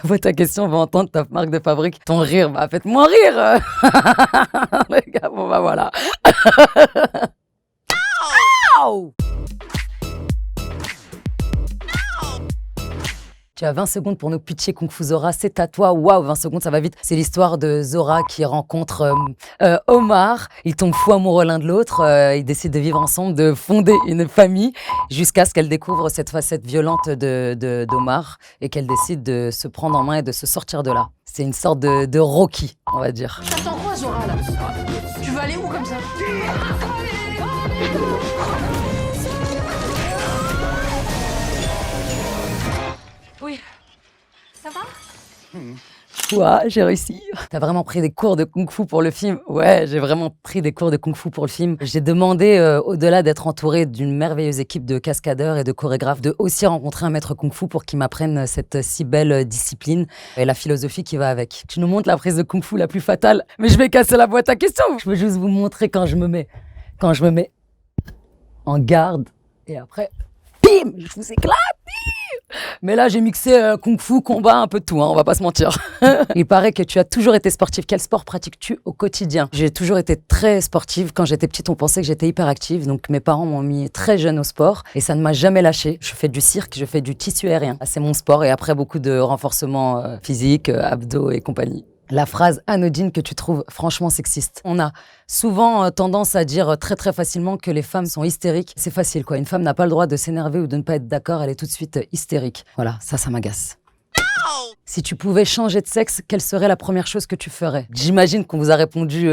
fois ta question, on va entendre ta marque de fabrique. Ton rire, bah faites-moi rire. Les gars, bon bah voilà. Ow! Tu as 20 secondes pour nous pitcher Kung Fu Zora, c'est à toi. Waouh, 20 secondes, ça va vite. C'est l'histoire de Zora qui rencontre Omar. Ils tombent fous amoureux l'un de l'autre. Ils décident de vivre ensemble, de fonder une famille jusqu'à ce qu'elle découvre cette facette violente d'Omar et qu'elle décide de se prendre en main et de se sortir de là. C'est une sorte de Rocky, on va dire. T'attends quoi, Zora, là? Tu veux aller où comme ça? Oui. Ça va? Ouais, j'ai réussi. T'as vraiment pris des cours de kung-fu pour le film? Ouais, j'ai vraiment pris des cours de kung-fu pour le film. J'ai demandé, au-delà d'être entouré d'une merveilleuse équipe de cascadeurs et de chorégraphes, de aussi rencontrer un maître kung-fu pour qu'il m'apprenne cette si belle discipline et la philosophie qui va avec. Tu nous montres la prise de kung-fu la plus fatale, mais je vais casser la boîte à questions. Je veux juste vous montrer quand je me mets en garde et après, bim, je vous éclate. Mais là, j'ai mixé kung-fu, combat, un peu de tout, hein, on va pas se mentir. Il paraît que tu as toujours été sportive. Quel sport pratiques-tu au quotidien? J'ai toujours été très sportive. Quand j'étais petite, on pensait que j'étais hyper active. Donc mes parents m'ont mis très jeune au sport et ça ne m'a jamais lâchée. Je fais du cirque, je fais du tissu aérien. C'est mon sport et après beaucoup de renforcement physique, abdos et compagnie. La phrase anodine que tu trouves franchement sexiste. On a souvent tendance à dire très très facilement que les femmes sont hystériques. C'est facile quoi, une femme n'a pas le droit de s'énerver ou de ne pas être d'accord, elle est tout de suite hystérique. Voilà, ça m'agace. Si tu pouvais changer de sexe, quelle serait la première chose que tu ferais? J'imagine qu'on vous a répondu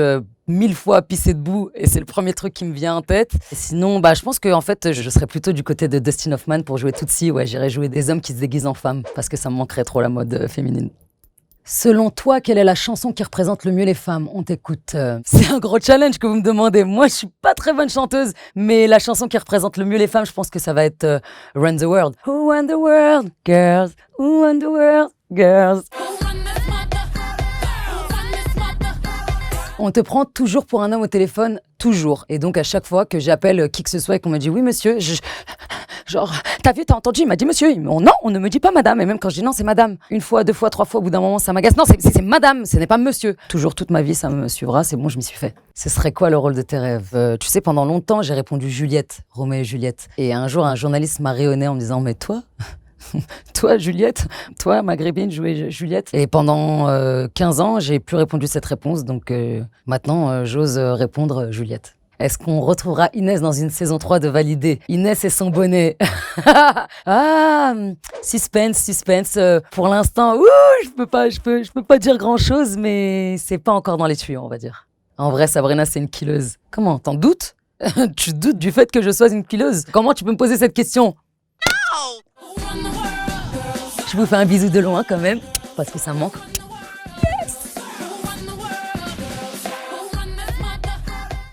1000 fois pisser debout et c'est le premier truc qui me vient en tête. Et sinon, je pense que en fait, je serais plutôt du côté de Dustin Hoffman pour jouer Tootsie. Ouais, j'irais jouer des hommes qui se déguisent en femmes parce que ça me manquerait trop la mode féminine. Selon toi, quelle est la chanson qui représente le mieux les femmes? On t'écoute. C'est un gros challenge que vous me demandez. Moi, je suis pas très bonne chanteuse, mais la chanson qui représente le mieux les femmes, je pense que ça va être Run the World. Who run the world, girls? Who run the world, girls? On te prend toujours pour un homme au téléphone, toujours. Et donc, à chaque fois que j'appelle qui que ce soit et qu'on me dit « Oui, monsieur, genre, t'as vu, t'as entendu ?» Il m'a dit « Monsieur. » Non, on ne me dit pas madame. Et même quand je dis non, c'est madame. Une fois, deux fois, trois fois, au bout d'un moment, ça m'agace. Non, c'est madame, ce n'est pas monsieur. Toujours toute ma vie, ça me suivra, c'est bon, je m'y suis fait. Ce serait quoi le rôle de tes rêves? Tu sais, pendant longtemps, j'ai répondu Juliette, Roméo et Juliette. Et un jour, un journaliste m'a rayonné en me disant « Mais toi ?» Toi, Juliette, toi, maghrébine, jouer Juliette. Et pendant 15 ans, j'ai plus répondu cette réponse, donc maintenant, j'ose répondre Juliette. Est-ce qu'on retrouvera Inès dans une saison 3 de Validé? Inès et son bonnet. Ah, suspense. Pour l'instant, je peux pas dire grand-chose, mais c'est pas encore dans les tuyaux, on va dire. En vrai, Sabrina, c'est une killeuse. Comment, t'en doutes? Tu doutes du fait que je sois une killeuse? Comment tu peux me poser cette question? Je vous fais un bisou de loin quand même, parce que ça me manque.